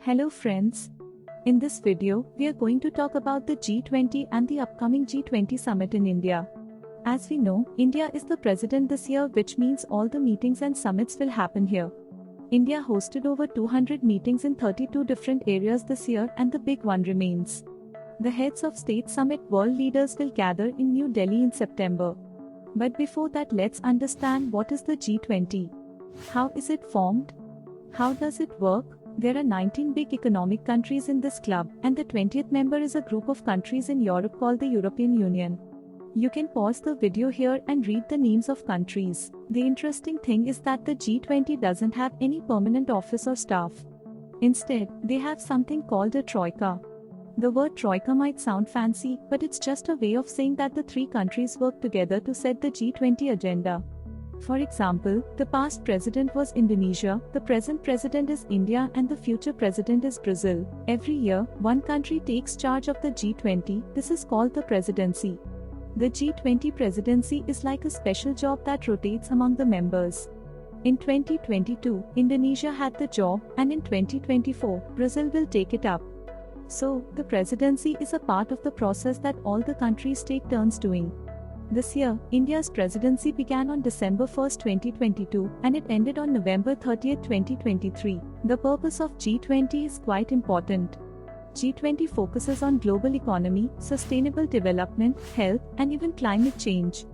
Hello friends. In this video, we are going to talk about the G20 and the upcoming G20 Summit in India. As we know, India is the president this year, which means all the meetings and summits will happen here. India hosted over 200 meetings in 32 different areas this year, and the big one remains. The heads of state summit world leaders will gather in New Delhi in September. But before that, let's understand what is the G20. How is it formed? How does it work? There are 19 big economic countries in this club, and the 20th member is a group of countries in Europe called the European Union. You can pause the video here and read the names of countries. The interesting thing is that the G20 doesn't have any permanent office or staff. Instead, they have something called a troika. The word troika might sound fancy, but it's just a way of saying that the three countries work together to set the G20 agenda. For example, the past president was Indonesia, the present president is India, and the future president is Brazil. Every year, one country takes charge of the G20. This is called the presidency. The G20 presidency is like a special job that rotates among the members. In 2022, Indonesia had the job, and in 2024, Brazil will take it up. So, the presidency is a part of the process that all the countries take turns doing. This year, India's presidency began on December 1, 2022, and it ended on November 30, 2023. The purpose of G20 is quite important. G20 focuses on global economy, sustainable development, health, and even climate change.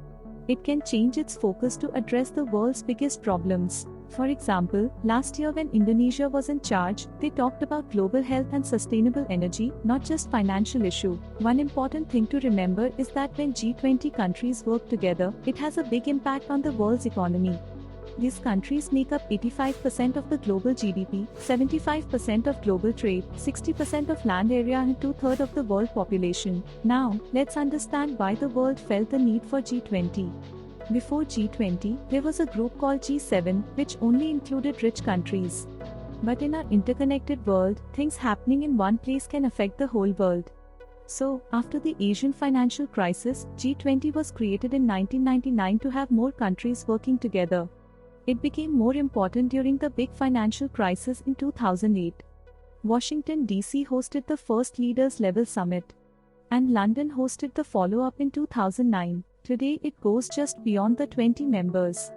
It can change its focus to address the world's biggest problems. For example, last year when Indonesia was in charge, they talked about global health and sustainable energy, not just financial issue. One important thing to remember is that when G20 countries work together, it has a big impact on the world's economy. These countries make up 85% of the global GDP, 75% of global trade, 60% of land area, and 2/3 of the world population. Now, let's understand why the world felt the need for G20. Before G20, there was a group called G7, which only included rich countries. But in our interconnected world, things happening in one place can affect the whole world. So, after the Asian financial crisis, G20 was created in 1999 to have more countries working together. It became more important during the big financial crisis in 2008. Washington, D.C. hosted the first leaders level summit. And London hosted the follow-up in 2009. Today it goes just beyond the 20 members.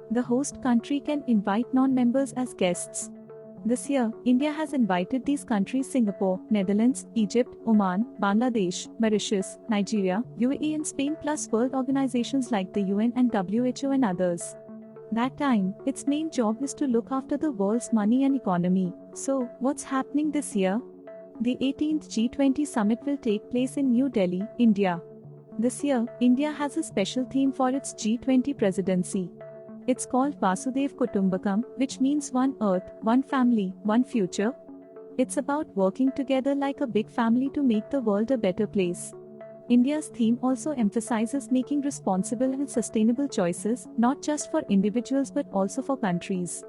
The host country can invite non-members as guests. This year, India has invited these countries: Singapore, Netherlands, Egypt, Oman, Bangladesh, Mauritius, Nigeria, UAE and Spain, plus world organizations like the UN and WHO and others. That time, its main job is to look after the world's money and economy. So, what's happening this year? The 18th G20 Summit will take place in New Delhi, India. This year, India has a special theme for its G20 presidency. It's called Vasudev Kutumbakam, which means one earth, one family, one future. It's about working together like a big family to make the world a better place. India's theme also emphasizes making responsible and sustainable choices, not just for individuals but also for countries.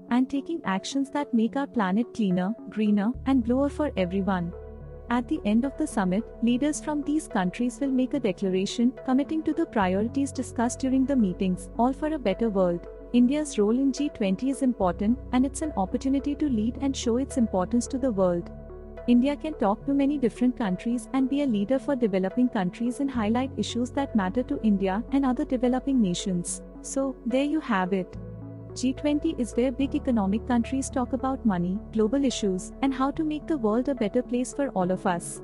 And taking actions that make our planet cleaner, greener, and bluer for everyone. At the end of the summit, leaders from these countries will make a declaration committing to the priorities discussed during the meetings, all for a better world. India's role in G20 is important, and it's an opportunity to lead and show its importance to the world. India can talk to many different countries and be a leader for developing countries and highlight issues that matter to India and other developing nations. So, there you have it. G20 is where big economic countries talk about money, global issues, and how to make the world a better place for all of us.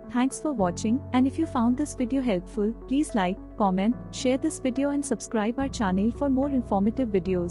Thanks for watching, and if you found this video helpful, please like, comment, share this video and subscribe our channel for more informative videos.